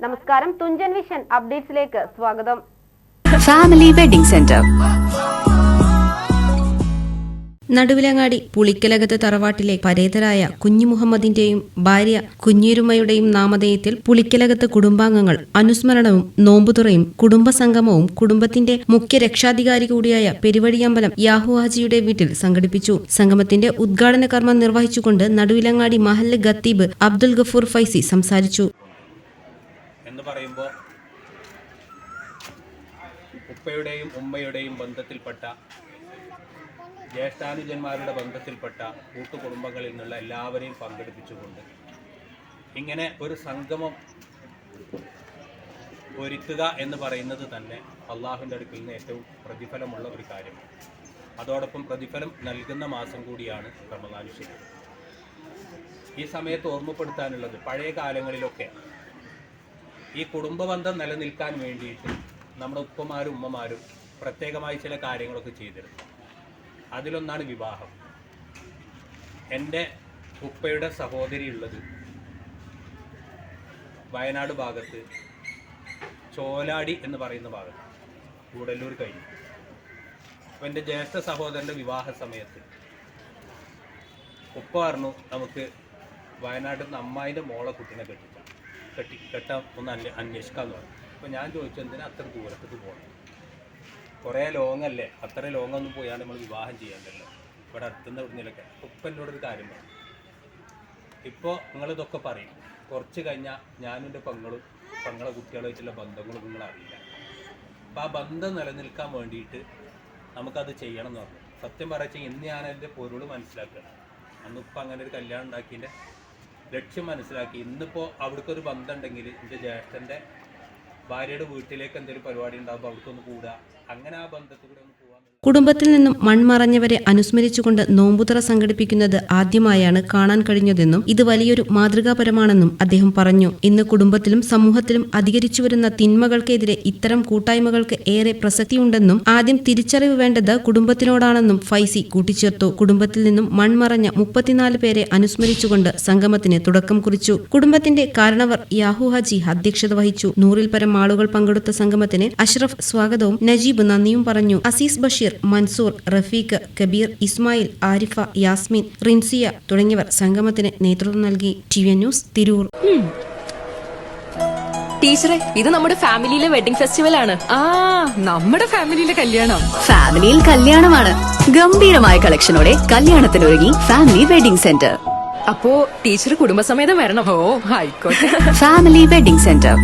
നമസ്കാരം, തുഞ്ചൻ വിഷൻ അപ്ഡേറ്റ്സിലേക്ക് സ്വാഗതം. Family wedding centre Naduvilangadi Pulikkalakath തറവാട്ടിലെ പരേതരായ കുഞ്ഞു മുഹമ്മദിന്റെയും ഭാര്യ കുഞ്ഞിരുമയുടെയും നാമധേയത്തിൽ പുളിക്കലകത്ത് കുടുംബാംഗങ്ങൾ അനുസ്മരണവും നോമ്പുതുറയും കുടുംബസംഗമവും കുടുംബത്തിന്റെ മുഖ്യ രക്ഷാധികാരി കൂടിയായ പെരുവഴിയമ്പലം യാഹു ഹാജിയുടെ വീട്ടിൽ സംഘടിപ്പിച്ചു. സംഗമത്തിന്റെ ഉദ്ഘാടന കർമ്മം നിർവഹിച്ചുകൊണ്ട് നടുവിലങ്ങാടി മഹല്ല് ഖത്തീബ് അബ്ദുൽ ഗഫൂർ ഫൈസി സംസാരിച്ചു. എന്ന് പറയുമ്പോൾ ഉപ്പയുടെയും ഉമ്മയുടെയും ബന്ധത്തിൽപ്പെട്ട ജ്യേഷ്ഠാനുജന്മാരുടെ ബന്ധത്തിൽപ്പെട്ട കൂട്ടുകുടുംബങ്ങളിൽ നിന്നുള്ള എല്ലാവരെയും പങ്കെടുപ്പിച്ചുകൊണ്ട് ഇങ്ങനെ ഒരു സംഗമം ഒരുക്കുക എന്ന് പറയുന്നത് തന്നെ അള്ളാഹുവിൻ്റെ അടുക്കൽ നിന്ന് ഏറ്റവും പ്രതിഫലമുള്ള ഒരു കാര്യമാണ്. അതോടൊപ്പം പ്രതിഫലം നൽകുന്ന മാസം കൂടിയാണ് റമദാൻ ശരീഫ്. ഈ സമയത്ത് ഓർമ്മപ്പെടുത്താനുള്ളത്, പഴയ കാലങ്ങളിലൊക്കെ ഈ കുടുംബബന്ധം നിലനിൽക്കാൻ വേണ്ടിയിട്ട് നമ്മുടെ ഉപ്പമാരും ഉമ്മമാരും പ്രത്യേകമായി ചില കാര്യങ്ങളൊക്കെ ചെയ്തിരുന്നു. അതിലൊന്നാണ് വിവാഹം. എൻ്റെ ഉപ്പയുടെ സഹോദരി ഉള്ളത് വയനാട് ഭാഗത്ത് ചോലാടി എന്ന് പറയുന്ന ഭാഗത്ത്, കൂടല്ലൂർ കഴിഞ്ഞു. അപ്പം എൻ്റെ ജ്യേഷ്ഠ സഹോദരൻ്റെ വിവാഹ സമയത്ത് ഉപ്പ പറഞ്ഞു, നമുക്ക് വയനാട്ടിൽ നിന്ന് അമ്മായിൻ്റെ മോളെ കുട്ടീനെ കെട്ടാൻ ഒന്ന് അന്വേഷിക്കാമെന്ന് പറഞ്ഞു. അപ്പോൾ ഞാൻ ചോദിച്ചു, എന്തിനാ അത്ര ദൂരത്തേക്ക് പോകണം? കുറേ ലോങ്ങല്ലേ, അത്ര ലോങ്ങൊന്നും പോയാൽ നമ്മൾ വിവാഹം ചെയ്യേണ്ടല്ലോ, ഇവിടെ അടുത്തുനിന്ന് ഇവിടുന്നതിലൊക്കെ. ഉപ്പ എന്നോടൊരു കാര്യം പറഞ്ഞു, ഇപ്പോൾ നിങ്ങളിതൊക്കെ പറയും, കുറച്ച് കഴിഞ്ഞാൽ ഞാനും എൻ്റെ പെങ്ങളെ കുട്ടികളായിട്ടുള്ള ബന്ധങ്ങളും നിങ്ങളറിയില്ല. അപ്പോൾ ആ ബന്ധം നിലനിൽക്കാൻ വേണ്ടിയിട്ട് നമുക്കത് ചെയ്യണം എന്ന് പറഞ്ഞു. സത്യം പറയുക, ഇന്ന് ഞാൻ എൻ്റെ പൊരുൾ മനസ്സിലാക്കണം. അന്നിപ്പോൾ അങ്ങനെ ഒരു കല്യാണം ഉണ്ടാക്കിയതിൻ്റെ ലക്ഷ്യം മനസ്സിലാക്കി. ഇന്നിപ്പോൾ അവിടേക്ക് ഒരു ബന്ധം ഉണ്ടെങ്കിൽ എൻ്റെ ജ്യേഷ്ഠൻ്റെ ഭാര്യയുടെ വീട്ടിലേക്ക് എന്തെങ്കിലും പരിപാടി ഉണ്ടാകുമ്പോൾ അവിടേക്കൊന്ന് കൂടുക, അങ്ങനെ ആ ബന്ധത്തിലൂടെ ഒന്ന് പോകാൻ. കുടുംബത്തിൽ നിന്നും മൺമറഞ്ഞവരെ അനുസ്മരിച്ചുകൊണ്ട് നോമ്പുതുറ സംഘടിപ്പിക്കുന്നത് ആദ്യമായാണ് കാണാൻ കഴിഞ്ഞതെന്നും ഇത് വലിയൊരു മാതൃകാപരമാണെന്നും അദ്ദേഹം പറഞ്ഞു. ഇന്ന് കുടുംബത്തിലും സമൂഹത്തിലും അധികരിച്ചുവരുന്ന തിന്മകൾക്കെതിരെ ഇത്തരം കൂട്ടായ്മകൾക്ക് ഏറെ പ്രസക്തിയുണ്ടെന്നും ആദ്യം തിരിച്ചറിവ് വേണ്ടത് കുടുംബത്തിനോടാണെന്നും ഫൈസി കൂട്ടിച്ചേർത്തു. കുടുംബത്തിൽ നിന്നും മൺമറഞ്ഞ 34 പേരെ അനുസ്മരിച്ചുകൊണ്ട് സംഗമത്തിന് തുടക്കം കുറിച്ചു. കുടുംബത്തിന്റെ കാരണവർ യാഹു ഹാജി അധ്യക്ഷത വഹിച്ചു. 100-ൽ പരം ആളുകൾ പങ്കെടുത്ത സംഗമത്തിന് അഷ്റഫ് സ്വാഗതവും നജീബ് നന്ദിയും പറഞ്ഞു. അസീസ് ബഷീർ, മൻസൂർ, റഫീഖ്, കബീർ, ഇസ്മായിൽ, ആരിഫ, യാസ്മിൻ, റിൻസിയ തുടങ്ങിയവർ സംഗമത്തിന് നേതൃത്വം നൽകി. TV news, Tirur. ടീച്ചറെ, ഇത് നമ്മുടെ ഫാമിലിയിലെ വെഡിംഗ് ഫെസ്റ്റിവൽ ആണ്. നമ്മുടെ ഫാമിലിയിലെ കല്യാണം. ഫാമിലിയിൽ കല്യാണമാണ്. ഗംഭീരമായ കളക്ഷനോടെ കല്യാണത്തിനൊരുങ്ങി ഫാമിലി വെഡിംഗ് സെന്റർ. അപ്പോ ടീച്ചർ കുടുംബസമേതം വരണം. ഓ, ആയിക്കോട്ടെ. Family wedding centre.